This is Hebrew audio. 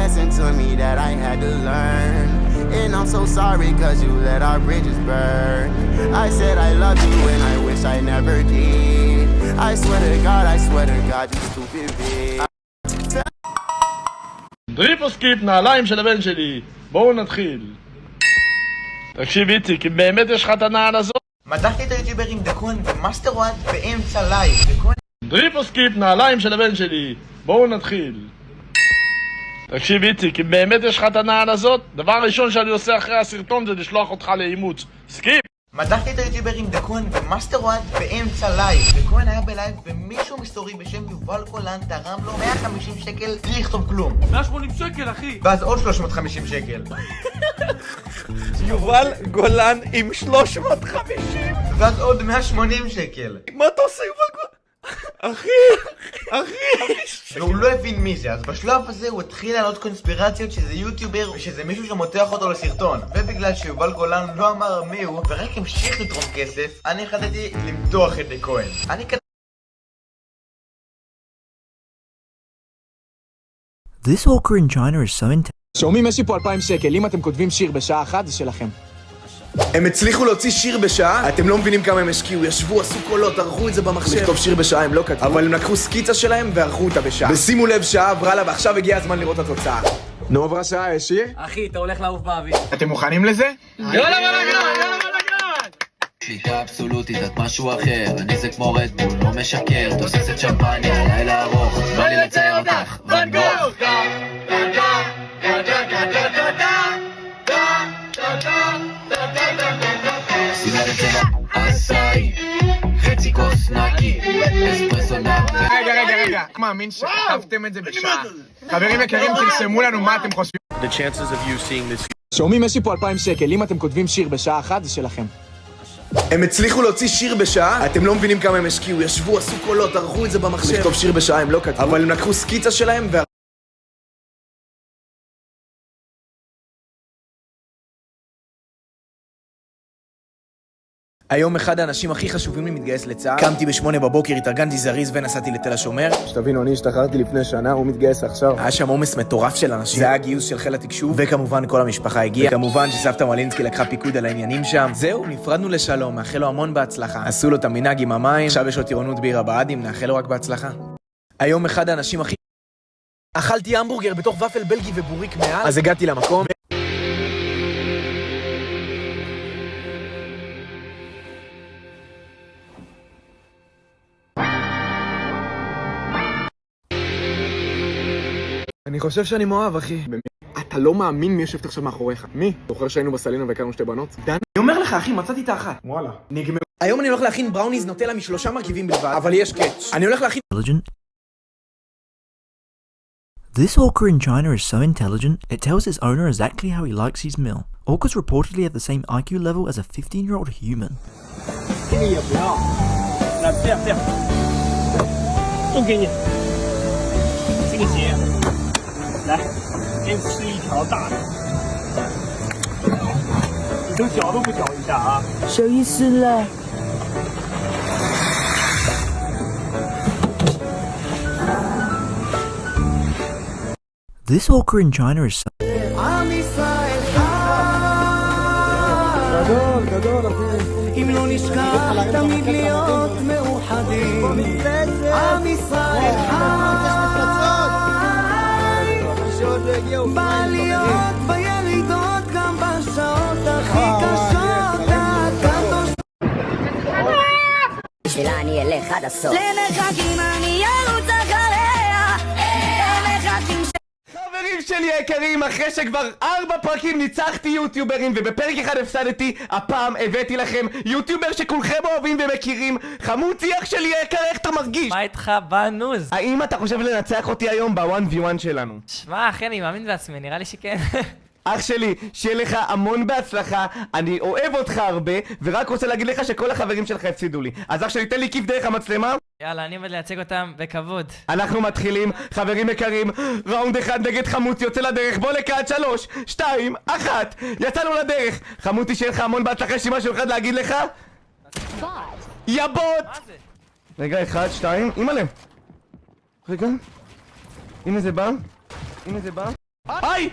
lesson to me that I had to learn. And I'm so sorry cause you let our bridges burn. I said I love you and I wish I never did. I swear to God, you stupid bitch. דריפוסקיפ, נעליים של הבן שלי. בואו נתחיל. תקשיב איציק, אם באמת יש לך את הנעל הזאת? מדחתי את היוטיוברים דקון ומאסטר וואט באמצע לייב. דריפוסקיפ, נעליים של הבן שלי. בואו נתחיל. תקשיב איציק, אם באמת יש לך את הנעל הזאת, דבר ראשון שאני עושה אחרי הסרטון זה לשלוח אותך לאימוץ. סקיפ! מדחתי את היוטיוברים דקון ומאסטר וואט באמצע לייב. דקון היה בלייב ומישהו מסתורי בשם יובל גולן תרם לו 150 שקל בלי לכתוב כלום. 180 שקל אחי. ואז עוד 350 שקל. יובל גולן עם 350. ואז עוד 180 שקל. מה אתה עושה יובל גולן? אחי. והוא לא הבין מי זה, אז בשלב הזה הוא התחיל לעלות קונספירציות שזה יוטיובר ושזה מישהו שמותח אותו לסרטון. ובגלל שיובל גולן לא אמר מי הוא ורק המשיך לתרום כסף, אני החלטתי למתוח את דקון. This hawker in China is so intense. שומעים, יש לי פה 2,000 שקל, אם אתם כותבים שיר בשעה אחת, זה שלכם. הם הצליחו להוציא שיר בשעה, אתם לא מבינים כמה הם השקיעו, ישבו, עשו קולות, ערכו את זה במחשב. לכתוב שיר בשעה הם לא כתבו, אבל הם לקחו סקיצה שלהם וערכו אותה בשעה. ושימו לב, שעה עברה לה ועכשיו הגיע הזמן לראות את התוצאה. נו, עברה שעה, יש שיר? אחי, אתה הולך לעוף באוויר. אתם מוכנים לזה? יאללה בלגן! שליטה אבסולוטית, את משהו אחר, אני זה כמו רדבול, לא משקר, תוססת שמפניה, לילה ארוך, בא לי לצייר אותך, ואן גוך! סיגרת צבע, עשאי, חצי כוס נקי, אספרסו נקי. רגע, מאמין שכתבתם את זה בשעה. חברים יקרים, תרשמו לנו מה אתם חושבים. שומעים, יש לי פה 2,000 שקל, אם אתם כותבים שיר בשעה אחת, זה שלכם. הם הצליחו להוציא שיר בשעה, אתם לא מבינים כמה הם השקיעו, ישבו, עשו קולות, ערכו את זה במחשב. לכתוב שיר בשעה הם לא כתבו, אבל הם לקחו סקיצה שלהם היום אחד האנשים הכי חשובים לי מתגייס לצה"ל. קמתי ב8 בבוקר, התארגנתי זריז ונסעתי לתל השומר. שתבינו, אני השתחררתי לפני שנה, הוא מתגייס עכשיו. היה שם עומס מטורף של אנשים. זה היה גיוס של חיל התקשוב, וכמובן כל המשפחה הגיעה. וכמובן שסבתא מלינסקי לקחה פיקוד על העניינים שם. זהו, נפרדנו לשלום, מאחל לו המון בהצלחה. עשו לו את המנהג עם המים, עכשיו יש לו טירונות בעיר הבה"דים, נאחל לו רק בהצלחה. היום אחד האנשים הכי... אכלתי המבורגר בתוך ופל בלגי ובוריק מעל, אז הגעתי למקום. אני חושב שאני מאוהב, אחי. אתה לא מאמין מי יושבת עכשיו מאחוריך. מי? זוכר שהיינו בסלינה והכרנו שתי בנות? דן? אני אומר לך, אחי, מצאתי את האחת. וואלה. נגמר. היום אני הולך להכין בראוניז נוטלה מ3 מרכיבים בלבד, אבל יש קאץ'. אני הולך להכין... This hawker in China is so intelligent, it tells its owner exactly how he likes his meal. Hawkers reportedly have the same IQ level as a 15-year-old human. 来，给你吃一条大的，你都嚼都不嚼一下啊！小意思了。This hawker in China is so... אם לא נשכח תמיד להיות מאוחדים, עם ישראל בעליות בירידות גם בשעות הכי קשות הקדוש שלה אני אלך עד הסוף למרחקים אני ארוץ אחריה למרחקים חברים שלי היקרים, אחרי שכבר 4 פרקים ניצחתי יוטיוברים ובפרק אחד הפסדתי, הפעם הבאתי לכם יוטיובר שכולכם אוהבים ומכירים, חמותי אח שלי היקר, איך אתה מרגיש? מה איתך בנוז? האם אתה חושב לנצח אותי היום ב1v1 שלנו? שמע אחי, אני מאמין בעצמי, נראה לי שכן. אח שלי, שיהיה לך המון בהצלחה, אני אוהב אותך הרבה ורק רוצה להגיד לך שכל החברים שלך הפסידו לי. אז אח שלי, תן לי כיף דרך המצלמה. יאללה, אני עומד לייצג אותם בכבוד. אנחנו מתחילים, חברים יקרים, ראונד 1 נגד חמותי יוצא לדרך, בוא לקהל 3, 2, 1, יצאנו לדרך. חמותי, שיהיה לך המון בהצלחה, יש לי משהו אחד להגיד לך? יא בוט! רגע, 1, 2, אימא'לה. רגע, הנה זה בא, הנה זה בא. היי!